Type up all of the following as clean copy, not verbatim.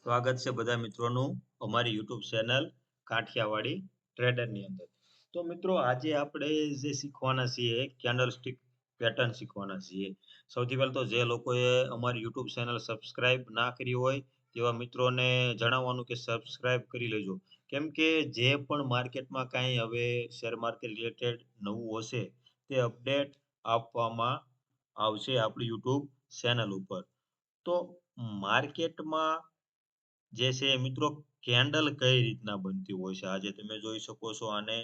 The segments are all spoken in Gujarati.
સ્વાગત છે બધા મિત્રોનું અમારી YouTube ચેનલ કાઠિયાવાડી ટ્રેડરની અંદર. તો મિત્રો આજે આપણે જે શીખવાના છીએ કેન્ડલ સ્ટિક પેટર્ન શીખવાના છીએ. સૌથી પહેલા તો જે લોકોએ અમારી YouTube ચેનલ સબસ્ક્રાઇબ ના કરી હોય તેવા મિત્રોને જણાવવાનું કે સબસ્ક્રાઇબ કરી લેજો. કેમ કે જે પણ માર્કેટમાં કાંઈ હવે શેર માર્કેટ રિલેટેડ નવું હશે તે અપડેટ આપવામાં આવશે આપણી YouTube ચેનલ ઉપર. તો માર્કેટમાં જે છે મિત્રો કેન્ડલ કઈ રીતના બનતી હોય છે. આજે તમે જોઈ શકો છો આને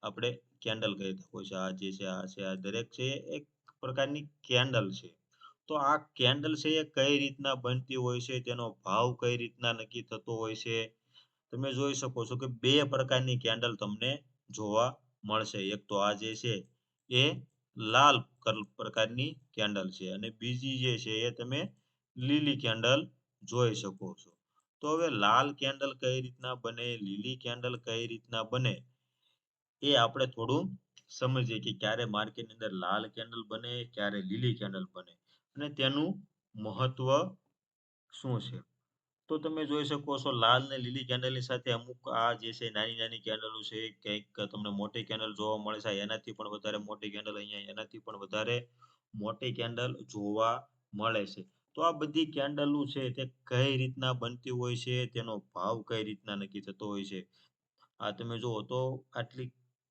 આપણે કેન્ડલ કહેતા હોય છે. આ જે છે આ છે આ દરેક છે એક પ્રકારની કેન્ડલ છે. તો આ કેન્ડલ છે એ કઈ રીતના બનતી હોય છે, તેનો ભાવ કઈ રીતના નક્કી થતો હોય છે. તમે જોઈ શકો છો કે 2 પ્રકારની કેન્ડલ તમને જોવા મળશે. એક તો આ જે છે એ લાલ પ્રકારની કેન્ડલ છે અને બીજી જે છે એ તમે લીલી કેન્ડલ જોઈ શકો છો. તો હવે લાલ કેન્ડલ કઈ રીતના બને, લીલી કેન્ડલ કઈ રીતના બને, એ આપણે થોડું સમજીએ કે ક્યારે માર્કેટની અંદર લાલ કેન્ડલ બને, ક્યારે લીલી કેન્ડલ બને અને તેનું મહત્વ શું છે. તો તમે જોઈ શકો છો લાલ ને લીલી કેન્ડલની સાથે અમુક આ જે છે નાની-નાની કેન્ડલો છે, કંઈક તમને મોટી કેન્ડલ જોવા મળે છે. એનાથી પણ વધારે મોટી કેન્ડલ અહીંયા એનાથી પણ વધારે મોટી કેન્ડલ જોવા મળે છે. તો આ બધી કેન્ડલો છે તે કઈ રીતના બનતી હોય છે, તેનો ભાવ કઈ રીતના નક્કી થતો હોય છે. આ તમે જુઓ તો આટલી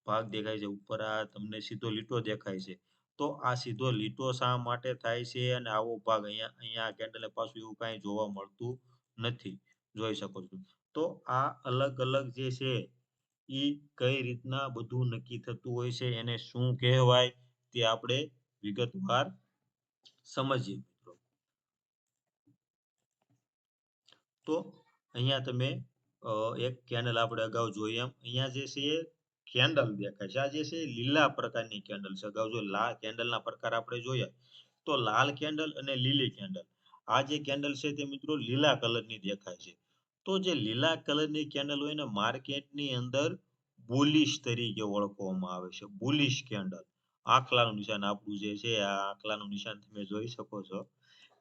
ભાગ દેખાય છે. ઉપર આ તમને સીધો લીટો દેખાય છે. તો આ સીધો લીટો શા માટે થાય છે અને આવો ભાગ અહીંયા અહીંયા આ કેન્ડલને પાછું એવું કાંઈ જોવા મળતું નથી. જોઈ શકો છો. તો આ અલગ-અલગ જે છે ઈ કઈ રીતના બધું નક્કી થતું હોય છે, એને શું કહેવાય તે આપણે વિગતવાર સમજીએ મિત્રો. તો અહીંયા તમે એક કેન્ડલ આપણે અગાઉ જોઈ એમ અહીંયા જે છે એ કેન્ડલ દેખાય છે. આ જે છે એ લીલા પ્રકારની કેન્ડલ છે. અગાઉ જો કેન્ડલના પ્રકાર આપણે જોયા તો લાલ કેન્ડલ અને લીલી કેન્ડલ. આ જે કેન્ડલ છે તે મિત્રો લીલા કલરની દેખાય છે. તો જે લીલા કલરની કેન્ડલ હોય ને માર્કેટની અંદર બુલિશ તરીકે ઓળખવામાં આવે છે. Bullish candle. આખલાનું નિશાન આપણું જે છે આ આખલાનું નિશાન તમે જોઈ શકો છો.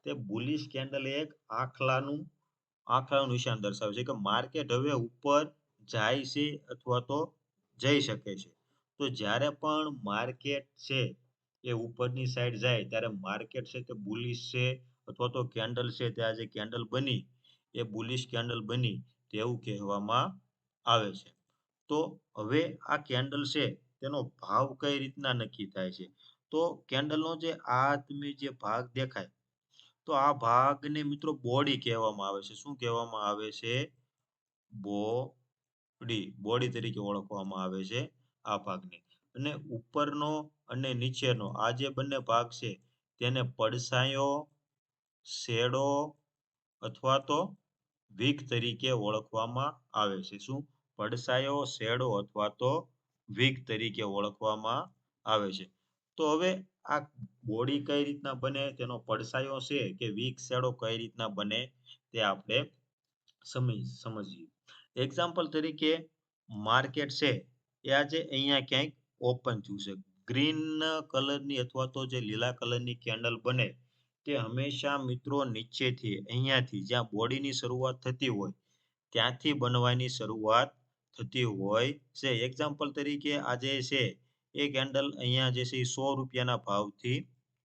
તે બુલિશ કેન્ડલ એક આંખલાનું નિશાન દર્શાવે છે કે માર્કેટ હવે ઉપર જાય છે અથવા તો જઈ શકે છે. તો જ્યારે પણ માર્કેટ છે એ ઉપરની સાઈડ જાય ત્યારે માર્કેટ છે તે બુલિશ છે અથવા તો કેન્ડલ છે તે આ જે કેન્ડલ બની એ બુલિશ કેન્ડલ બની તેવું કહેવામાં આવે છે. તો હવે આ કેન્ડલ છે તેનો ભાવ કઈ રીતના નક્કી થાય છે. તો કેન્ડલનો જે આ તમે જે ભાગ દેખાય તો આ ભાગને મિત્રો બોડી કહેવામાં આવે છે. શું કહેવામાં આવે છે? બોડી તરીકે ઓળખવામાં આવે છે આ ભાગને. અને ઉપરનો અને નીચેનો આ જે બંને ભાગ છે તેને પડછાયો, શેડો અથવા તો વીક તરીકે ઓળખવામાં આવે છે. શું? પડછાયો, શેડો અથવા તો વીક તરીકે ઓળખવામાં આવે છે. તો હવે આ બોડી કઈ રીતના બને, તેનો પડછાયો છે કે વીક શેડો કઈ રીતના બને તે આપણે સમજીએ. એક્ઝામ્પલ તરીકે માર્કેટ છે એ આજે અહીંયા ક્યાંક ઓપન થયું છે. ગ્રીન કલરની અથવા તો જે લીલા કલરની કેન્ડલ બને તે હંમેશા મિત્રો નીચેથી અહીંયાથી જ્યાં બોડીની શરૂઆત થતી હોય ત્યાંથી બનવાની શરૂઆત થતી હોય છે. એક્ઝામ્પલ તરીકે આજે છે એ કેન્ડલ અહીંયા જે છે એ ₹100 ભાવથી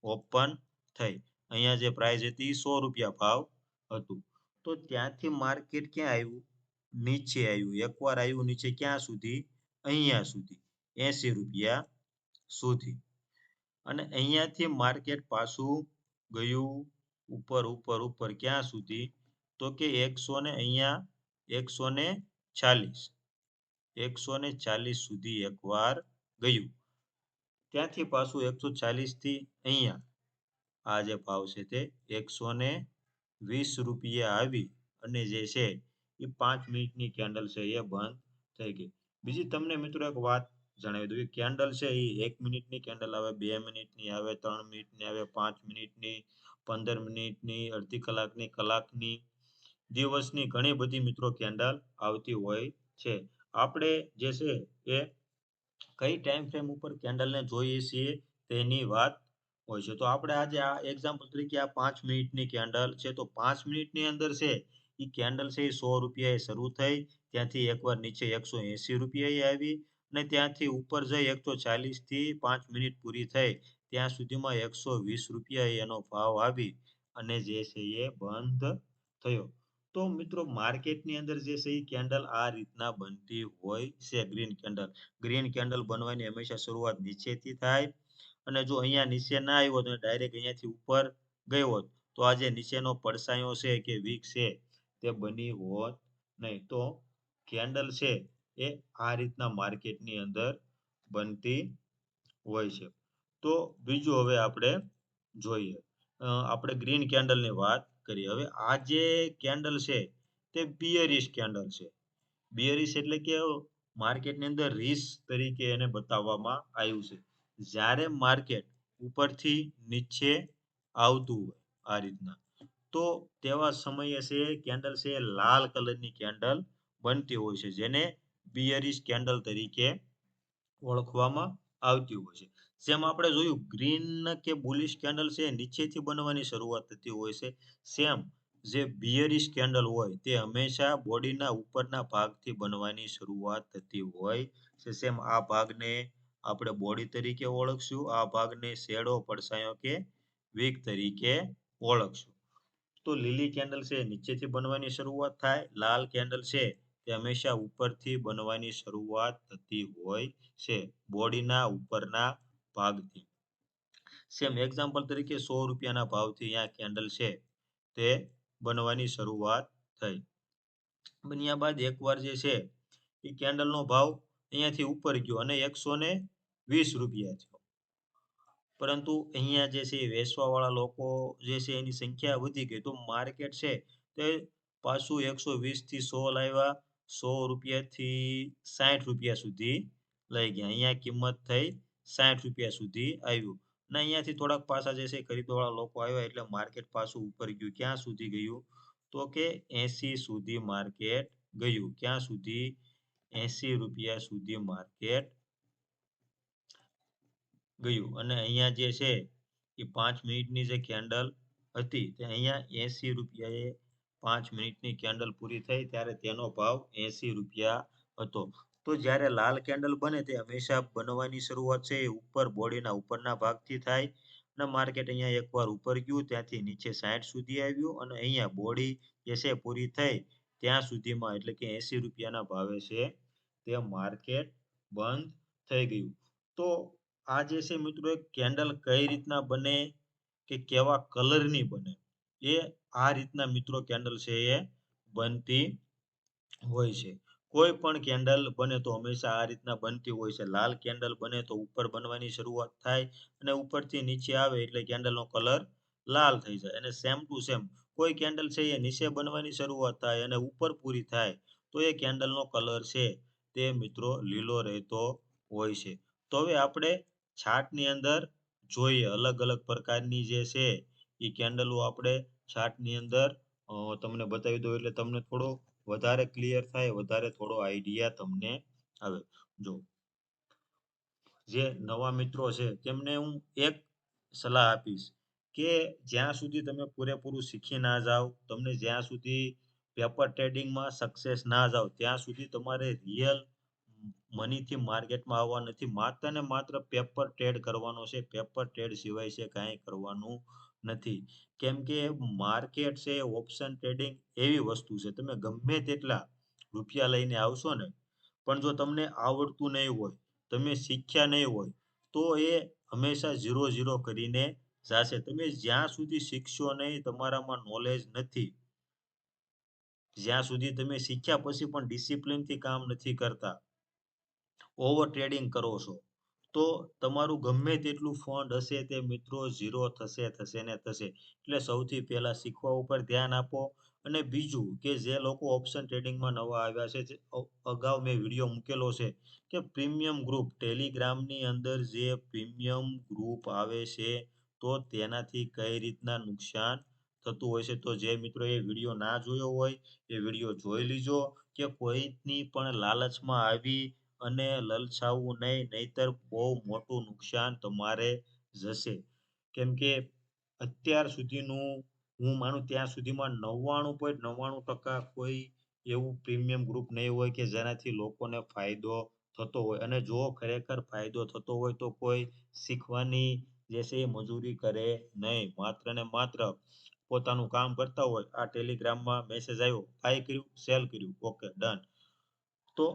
ઓપન થઈ. અહીંયા જે પ્રાઇસ હતી ₹100 ભાવ હતું. તો ત્યાંથી માર્કેટ ક્યાં આવ્યું? નીચે આવ્યું. એકવાર આવ્યું નીચે ક્યાં સુધી? અહીંયા સુધી. ₹80 સુધી. અને અહીંયાથી માર્કેટ પાછું ગયું ઉપર ક્યાં સુધી? તો કે 100 ને અહીંયા 140. 140 સુધી એકવાર ગયું. ત્યાંથી પાછું 140 થી અહીંયા આ જે ભાવ છે તે ₹120 આવી અને જે છે એ 5 મિનિટની કેન્ડલ છે એ બંધ થઈ ગઈ. બીજી તમને મિત્રો એક વાત જણાવી દઉં. એ કેન્ડલ છે એ 1 મિનિટની કેન્ડલ આવે, 2 મિનિટની આવે, 3 મિનિટની આવે, 5 મિનિટની, 15 મિનિટની, અડધી કલાકની, કલાકની, દિવસની ઘણી બધી મિત્રો કેન્ડલ આવતી હોય છે. આપણે જે છે એ કઈ ટાઈમ ફ્રેમ ઉપર કેન્ડલને જોઈએ છીએ તેની વાત હોય છે. તો આપણે આજે આ એક્ઝામ્પલ તરીકે આ 5 મિનિટની કેન્ડલ છે તો 5 મિનિટની અંદર છે એ કેન્ડલ છે એ 100 રૂપિયાએ શરૂ થઈ, ત્યાંથી એકવાર નીચે 180 રૂપિયાએ આવી અને ત્યાંથી ઉપર જઈ 140 થી 5 મિનિટ પૂરી થઈ ત્યાં સુધીમાં 120 રૂપિયાએ એનો ભાવ આવી અને જે છે એ બંધ થયો. તો મિત્રો માર્કેટની અંદર જે છે એ કેન્ડલ આ રીતના બનતી હોય છે ગ્રીન કેન્ડલ. ગ્રીન કેન્ડલ બનવાની હંમેશા શરૂઆત નીચેથી થાય અને જો અહીંયા નીચે ના આવ્યો તો ડાયરેક્ટ અહીંયાથી ઉપર ગયો હોત તો આ જે નીચેનો પડછાયો છે કે વીક છે તે બની હોત નહીં. તો કેન્ડલ છે એ આ રીતના માર્કેટની અંદર બનતી હોય છે. તો બીજું હવે આપણે જોઈએ. આપણે ગ્રીન કેન્ડલની વાત કરીએ. હવે આ જે કેન્ડલ છે તે બિયરિશ કેન્ડલ છે. બિયરિશ એટલે કે માર્કેટની અંદર રીસ તરીકે એને બતાવવામાં આવ્યું છે. જ્યારે માર્કેટ ઉપરથી નીચે આવતું હોય આ રીતના તો તેવા સમયે છે કેન્ડલ છે એ લાલ કલરની કેન્ડલ બનતી હોય છે જેને બિયરિશ કેન્ડલ તરીકે ઓળખવામાં આવતી હોય છે. જેમ આપણે જોયું ગ્રીન કે બુલિશ કેન્ડલ છે નીચેથી બનવાની શરૂઆત થતી હોય છે. સેમ જે બિયરિશ કેન્ડલ હોય તે હંમેશા બોડીના ઉપરના ભાગથી બનવાની શરૂઆત થતી હોય છે. સેમ આ ભાગને આપણે બોડી તરીકે ઓળખશું, આ ભાગને શેડો પડછાયો કે વીક તરીકે ઓળખશું. તો લીલી કેન્ડલ છે નીચેથી બનવાની શરૂઆત થાય, લાલ કેન્ડલ છે તે હંમેશા ઉપરથી બનવાની શરૂઆત થતી હોય છે બોડીના ઉપરના ભાગથી. સેમ એક્ઝામ્પલ તરીકે 100 રૂપિયાના ભાવથી અહીંયા કેન્ડલ છે તે બનવાની શરૂઆત થઈ. બન્યા બાદ એકવાર જે છે એ કેન્ડલનો ભાવ અહીંયાથી ઉપર ગયો અને 120 રૂપિયા થયો. પરંતુ અહીંયા જે છે એ વેચવાવાળા લોકો જે છે એની સંખ્યા વધી ગઈ તો માર્કેટ છે તે પાછું 120 થી 100 લાવ્યા, 100 રૂપિયાથી 60 રૂપિયા સુધી લઈ ગયા. અહીંયા કિંમત થઈ 60 રૂપિયા સુધી આવ્યું. અને અહીંયાથી થોડાક પાછા જે છે ખરીદવાવાળા લોકો આવ્યા એટલે માર્કેટ પાછું ઉપર ગયું. ક્યાં સુધી ગયું? તો કે 80 સુધી માર્કેટ ગયું. ક્યાં સુધી? 80 રૂપિયા સુધી માર્કેટ ગયું. અને અહીંયા જે છે એ 5 મિનિટની જે કેન્ડલ હતી તે અહીંયા 80 રૂપિયાએ 5 મિનિટની કેન્ડલ પૂરી થઈ ત્યારે તેનો ભાવ 80 રૂપિયા હતો. તો જ્યારે લાલ કેન્ડલ બને તે હંમેશા બનવાની શરૂઆત છે એ ઉપર બોડીના ઉપરના ભાગથી થાય અને માર્કેટ અહીંયા એકવાર ઉપર ગયું ત્યાંથી નીચે 60 સુધી આવ્યું અને અહીંયા બોડી જે છે પૂરી થઈ ત્યાં સુધીમાં એટલે કે 80 રૂપિયાના ભાવે છે તે માર્કેટ બંધ થઈ ગયું. તો આ જે છે મિત્રો એક કેન્ડલ કઈ રીતના બને કે કેવા કલરની બને એ આ રીતના મિત્રો કેન્ડલ છે એ બનતી હોય છે. કોઈ પણ કેન્ડલ બને તો હંમેશા આ રીતના બનતી હોય છે. લાલ કેન્ડલ બને તો ઉપર બનવાની શરૂઆત થાય અને ઉપરથી નીચે આવે એટલે કેન્ડલનો કલર લાલ થઈ જાય અને સેમ ટુ સેમ કોઈ કેન્ડલ છે એ નીચે બનવાની શરૂઆત થાય અને ઉપર પૂરી થાય તો એ કેન્ડલનો કલર છે તે મિત્રો લીલો રહેતો હોય છે. તો હવે આપણે ચાર્ટની અંદર જોઈએ અલગ અલગ પ્રકારની જે છે એ કેન્ડલો આપણે ચાર્ટની અંદર તમને બતાવી દઉં એટલે તમને થોડો વધારે ક્લિયર થાય, વધારે થોડો આઈડિયા તમને આવે. જો જે નવા મિત્રો છે તેમને હું એક સલાહ આપીશ કે જ્યાં સુધી તમે પૂરેપૂરું શીખી ના જાઓ, તમને જ્યાં સુધી પેપર ટ્રેડિંગમાં સક્સેસ ના જાઓ ત્યાં સુધી તમારે રિયલ મનીથી માર્કેટમાં આવવા નથી. માત્ર ને માત્ર પેપર ટ્રેડ કરવાનો છે. પેપર ટ્રેડ સિવાય છે કાંઈ કરવાનું નથી. કેમ કે માર્કેટ છે ઓપ્શન ટ્રેડિંગ એવી વસ્તુ છે તમે ગમે તેટલા રૂપિયા લઈને આવશો ને પણ જો તમને આવડતું નહીં હોય, તમે શીખ્યા નહીં હોય તો એ હંમેશા 0-0 કરીને જાશે. તમે જ્યાં સુધી શીખશો નહીં, તમારામાં નોલેજ નથી, જ્યાં સુધી તમે શીખ્યા પછી પણ ડિસિપ્લિનથી કામ નથી કરતા, ઓવર ટ્રેડિંગ કરો છો, તો તમારું ગમે તેટલું ફંડ હશે તે મિત્રો 0 થશે ને થશે. એટલે સૌથી પહેલા શીખવા ઉપર ધ્યાન આપો અને બીજું કે જે લોકો ઓપ્શન ટ્રેડિંગમાં નવા આવ્યા છે, જે અગાઉ મેં વિડીયો મૂકેલો છે કે પ્રીમિયમ ગ્રુપ ટેલિગ્રામની અંદર જે પ્રીમિયમ ગ્રુપ આવે છે તો તેનાથી કઈ રીતના નુકસાન થતું હોય છે. તો જે મિત્રો એ વિડીયો ના જોયો હોય એ વિડીયો જોઈ લીજો કે કોઈની પણ લાલચમાં આવી અને લલચાવવું નહીં, નહીંતર બહુ મોટું નુકસાન તમારે જશે. કેમ કે અત્યાર સુધીનું હું માનું ત્યાં સુધીમાં 99.99% કોઈ એવું પ્રીમિયમ ગ્રુપ નહીં હોય કે જેનાથી લોકોને ફાયદો થતો હોય. અને જો ખરેખર ફાયદો થતો હોય તો કોઈ શીખવાની જે છે એ મજૂરી કરે નહીં. માત્ર ને માત્ર પોતાનું કામ કરતા હોય. આ ટેલિગ્રામમાં મેસેજ આવ્યો, બાય કર્યું, સેલ કર્યું, ઓકે ડન. તો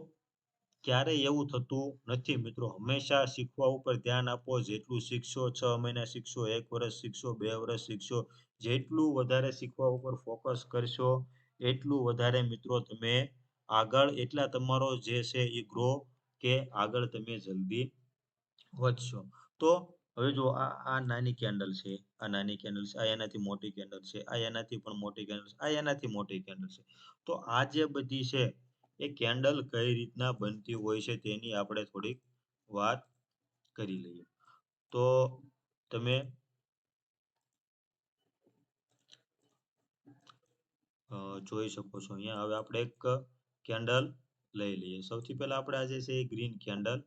ક્યારેય એવું થતું નથી મિત્રો. હંમેશા શીખવા ઉપર ધ્યાન આપો. જેટલું શીખશો, 6 મહિના શીખશો, 1 વર્ષ શીખશો, 2 વર્ષ શીખશો, જેટલું વધારે શીખવા ઉપર ફોકસ કરશો, એટલું વધારે મિત્રો તમે આગળ એટલા તમારો જે છે એ ગ્રો કે આગળ તમે જલ્દી વધશો. તો હવે જો આ નાની કેન્ડલ છે, આ નાની કેન્ડલ છે, આ એનાથી મોટી કેન્ડલ છે, આ એનાથી પણ મોટી કેન્ડલ છે, આ એનાથી મોટી કેન્ડલ છે. તો આ જે બધી છે એ કેન્ડલ કઈ રીતના બનતી હોય છે તેની આપણે થોડીક વાત કરી લઈએ. તો તમે જોઈ શકો છો અહીંયા. હવે આપણે એક કેન્ડલ લઈ લઈએ. સૌથી પહેલા આપણે આજે છે એ ગ્રીન કેન્ડલ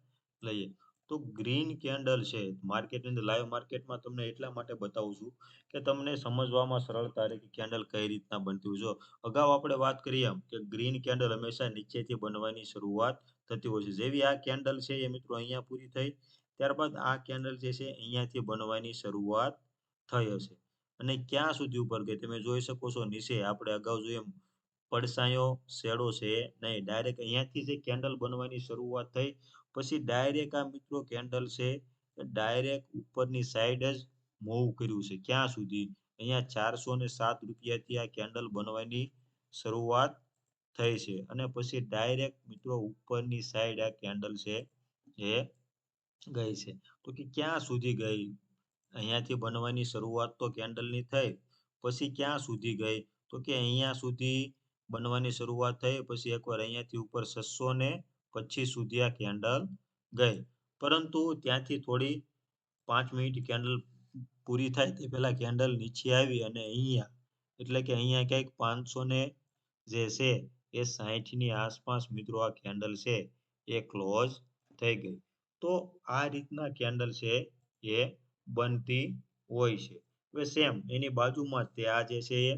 લઈએ. તો ગ્રીન કેન્ડલ છે માર્કેટની અંદર, લાઈવ માર્કેટમાં તમને એટલા માટે બતાવું છું કે તમને સમજવામાં સરળતા રહે કે કેન્ડલ કઈ રીતના બનતી હોય. જો અગાઉ આપણે વાત કરી એમ કે ગ્રીન કેન્ડલ હંમેશા નીચેથી બનવાની શરૂઆત થતી હોય છે. જેવી આ કેન્ડલ છે એ મિત્રો અહીંયા પૂરી થઈ, ત્યારબાદ આ કેન્ડલ જે છે અહીંયાથી બનવાની શરૂઆત થઈ હશે. અને ક્યાં સુધી ઉપર ગઈ તમે જોઈ શકો છો. નીચે આપણે અગાઉ જોયું એમ પડસાયો શેડો છે નહીં, ડાયરેક્ટ અહીંયાથી જે કેન્ડલ બનવાની શરૂઆત થઈ, પછી ડાયરેક્ટ આ મિત્રો કેન્ડલ છે ડાયરેક્ટ ઉપરની સાઈડ જ મૂવ કર્યું છે. ક્યાં સુધી? અહીંયા 407 રૂપિયાથી આ કેન્ડલ બનવાની શરૂઆત થઈ છે. અને પછી ડાયરેક્ટ મિત્રો ઉપરની સાઈડ આ કેન્ડલ છે એ ગઈ છે. તો કે ક્યાં સુધી ગઈ? અહીંયાથી બનવાની શરૂઆત તો કેન્ડલની થઈ, પછી ક્યાં સુધી ગઈ? તો કે અહીંયા સુધી બનવાની શરૂઆત થઈ, પછી એકવાર અહીંયાથી ઉપર 625 સુધી આ કેન્ડલ ગઈ. પરંતુ ત્યાંથી થોડી 5 મિનિટ કેન્ડલ પૂરી થાય તે પહેલા કેન્ડલ નીચે આવી અને અહીંયા એટલે કે અહીંયા ક્યાંક 500 ને જે છે એ 60 ની આસપાસ મિત્રો આ કેન્ડલ છે એ ક્લોઝ થઈ ગઈ. તો આ રીતના કેન્ડલ છે એ બનતી હોય છે. હવે સેમ એની બાજુમાં તે આ જે છે એ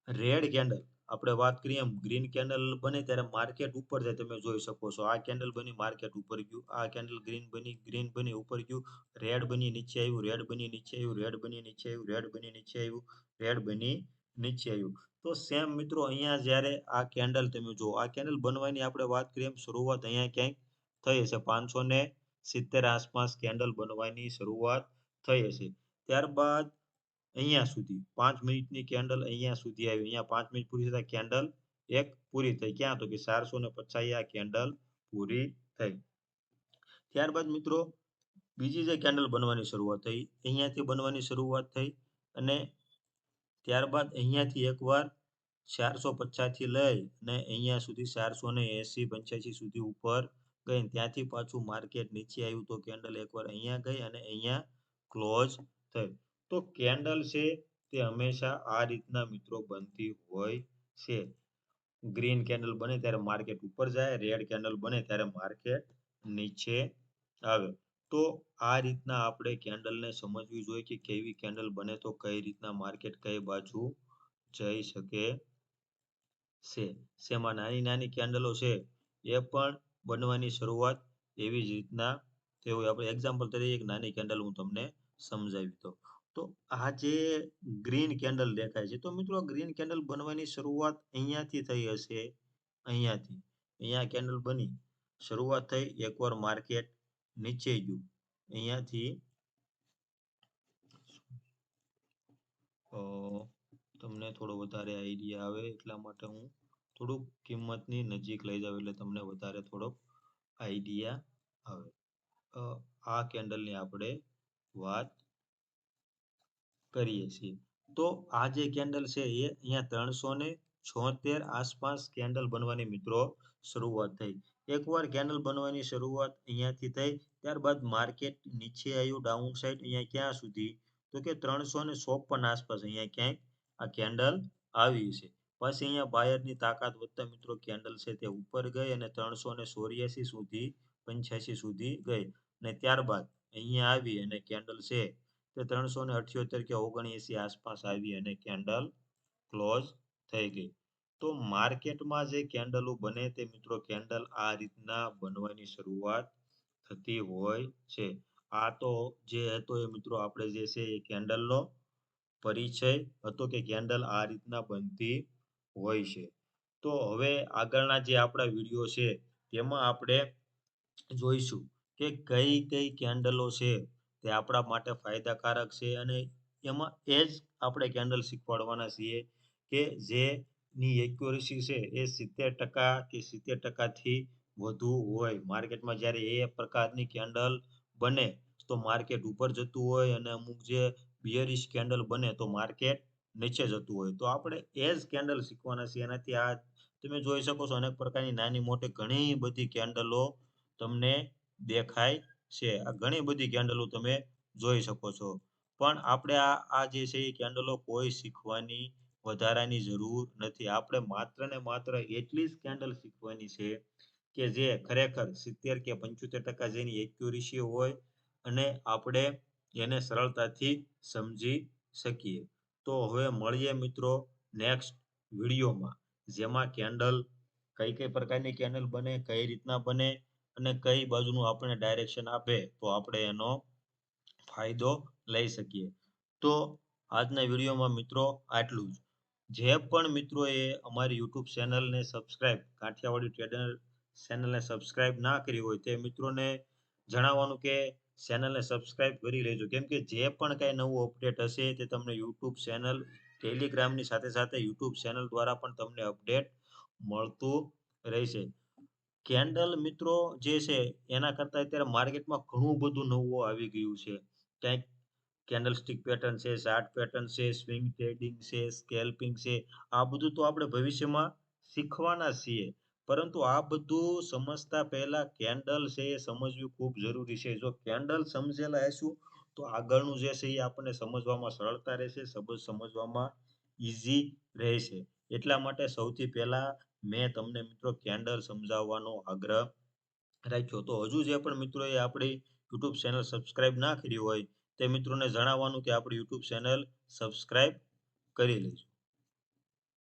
રેડ કેન્ડલ આપણે વાત કરીએ એમ ગ્રીન કેન્ડલ બને ત્યારે માર્કેટ ઉપર જાય તમે જોઈ શકો છો. આ કેન્ડલ બની માર્કેટ ઉપર ગયું, આ કેન્ડલ ગ્રીન બની ઉપર ગયું, રેડ બની નીચે આવ્યું, રેડ બની નીચે આવ્યું, રેડ બની નીચે આવ્યું, રેડ બની નીચે આવ્યું, રેડ બની નીચે આવ્યું. તો સેમ મિત્રો અહીંયા જ્યારે આ કેન્ડલ તમે જુઓ, આ કેન્ડલ બનવાની આપણે વાત કરીએ એમ શરૂઆત અહીંયા ક્યાંક થઈ હશે 570 આસપાસ કેન્ડલ બનવાની શરૂઆત થઈ હશે. ત્યારબાદ અહીંયા સુધી 5 મિનિટની કેન્ડલ અહીંયા સુધી આવી. અહીંયા 5 મિનિટ પૂરી થતા કેન્ડલ એક પૂરી થઈ. ક્યાં? તો કે 450 આ કેન્ડલ પૂરી થઈ. ત્યારબાદ મિત્રો બીજી જે કેન્ડલ બનવાની શરૂઆત થઈ, અહીંયાથી બનવાની શરૂઆત થઈ અને ત્યારબાદ અહીંયાથી એકવાર 450 થી લઈ અને અહીંયા સુધી 480-85 સુધી ઉપર ગઈ. ત્યાંથી પાછું માર્કેટ નીચે આવ્યું તો કેન્ડલ એકવાર અહીંયા ગઈ અને અહીંયા ક્લોઝ થઈ. તો કેન્ડલ છે તે હંમેશા આ રીતના મિત્રો બનતી હોય છે. ગ્રીન કેન્ડલ બને ત્યારે માર્કેટ ઉપર જાય, રેડ કેન્ડલ બને ત્યારે માર્કેટ નીચે આવે. તો આ રીતના આપણે કેન્ડલને સમજવી જોઈએ કે કેવી કેન્ડલ બને તો કઈ રીતના માર્કેટ કઈ બાજુ જઈ શકે છે. શેમાં નાની નાની કેન્ડલો છે એ પણ બનવાની શરૂઆત એવી જ રીતના થયું. આપણે એક્ઝામ્પલ તરીકે એક નાની કેન્ડલ હું તમને સમજાવી દઉં. તો આ જે ગ્રીન કેન્ડલ દેખાય છે તો મિત્રો ગ્રીન કેન્ડલ બનવાની શરૂઆત અહીંયાથી થઈ હશે. અહીંયાથી અહીંયા કેન્ડલ બની શરૂઆત થઈ, એકવાર માર્કેટ નીચે ગયું, અહીંયાથી તમને થોડો વધારે આઈડિયા આવે એટલા માટે હું થોડુંક કિંમતની નજીક લઈ જાઉં એટલે તમને વધારે થોડોક આઈડિયા આવે. આ કેન્ડલની આપણે વાત કરીએ છીએ. તો આ જે કેન્ડલ છે એ અહીંયા 376 આસપાસ કેન્ડલ બનવાની મિત્રો શરૂઆત થઈ. એકવાર કેન્ડલ બનવાની શરૂઆત અહીંયાથી થઈ, ત્યારબાદ માર્કેટ નીચે આવ્યું ડાઉન સાઈડ અહીંયા ક્યાં સુધી? તો કે 354 આસપાસ અહીંયા ક્યાંક આ કેન્ડલ આવી છે. પછી અહીંયા બાયરની તાકાત વધતા મિત્રો કેન્ડલ છે તે ઉપર ગઈ અને 384 સુધી 85 સુધી ગઈ અને ત્યારબાદ અહીંયા આવી અને કેન્ડલ છે તે 378 કે 79 આસપાસ આવી અને કેન્ડલ ક્લોઝ થઈ ગઈ. તો માર્કેટમાં જે કેન્ડલો બને તે મિત્રો કેન્ડલ આ રીતના બનવાની શરૂઆત થતી હોય છે. આ તો જે હતો એ મિત્રો આપણે જે છે એ કેન્ડલનો પરિચય હતો કે કેન્ડલ આ રીતના બનતી હોય છે. તો હવે આગળના જે આપણા વિડીયો છે તેમાં આપણે જોઈશું કે કઈ કઈ કેન્ડલો છે તે આપણા માટે ફાયદાકારક છે અને એમાં એ જ આપણે કેન્ડલ શીખવાડવાના છીએ કે જેની એક્યુરસી છે એ 70% કે 70% થી વધુ હોય. માર્કેટમાં જ્યારે એ પ્રકારની કેન્ડલ બને તો માર્કેટ ઉપર જતું હોય અને અમુક જે બિયરિશ કેન્ડલ બને તો માર્કેટ નીચે જતું હોય. તો આપણે એ જ કેન્ડલ શીખવાના છીએ. એનાથી આ તમે જોઈ શકો છો અનેક પ્રકારની નાની મોટી ઘણી બધી કેન્ડલો તમને દેખાય છે. આ ઘણી બધી કેન્ડલો તમે જોઈ શકો છો. પણ આપણે આ જે છે એ કેન્ડલો કોઈ શીખવાની વધારાની જરૂર નથી. આપણે માત્ર ને માત્ર એટલી જ કેન્ડલ શીખવાની છે કે જે ખરેખર 70 કે 75% જેની એક્યુરસી હોય અને આપણે એને સરળતાથી સમજી શકીએ. તો હવે મળીએ મિત્રો નેક્સ્ટ વિડીયોમાં, જેમાં કેન્ડલ કઈ કઈ પ્રકારની કેન્ડલ બને, કઈ રીતના બને અને કઈ બાજુનું આપણને ડાયરેક્શન આપે તો આપણે એનો ફાયદો લઈ શકીએ. તો આજના વિડીયોમાં મિત્રો આટલું જ. જે પણ મિત્રોએ અમારી YouTube ચેનલને સબસ્ક્રાઇબ કાઠિયાવાડી ટ્રેડર ચેનલને સબસ્ક્રાઇબ ના કરી હોય તે મિત્રોને જણાવવાનું કે ચેનલને સબસ્ક્રાઇબ કરી લેજો. કેમ કે જે પણ કાંઈ નવું અપડેટ હશે તે તમને YouTube ચેનલ, ટેલિગ્રામની સાથે સાથે YouTube ચેનલ દ્વારા પણ તમને અપડેટ મળતું રહેશે. કેન્ડલ મિત્રો જે છે એના કરતા અત્યારે માર્કેટમાં ઘણું બધું નવું આવી ગયું છે. ક્યાંક કેન્ડલ સ્ટિક પેટર્ન છે, ચાર્ટ પેટર્ન છે, સ્વિંગ ટ્રેડિંગ છે, સ્કેલ્પિંગ છે. આ બધું તો આપણે ભવિષ્યમાં શીખવાના જ છીએ. પરંતુ આ બધું સમજતા પહેલા કેન્ડલ છે એ સમજવી ખૂબ જરૂરી છે. જો કેન્ડલ સમજેલા હશું તો આગળનું જે છે એ આપણને સમજવામાં સરળતા રહેશે, સમજવામાં ઈઝી રહેશે. એટલા માટે સૌથી પહેલા મેં તમને મિત્રો કેન્ડલ સમજાવવાનો આગ્રહ રાખ્યો. તો હજુ જે પણ મિત્રોએ આપણી YouTube ચેનલ સબસ્ક્રાઇબ ના કરી હોય તે મિત્રોને જણાવવાનું કે આપણી YouTube ચેનલ સબસ્ક્રાઇબ કરી લેજો.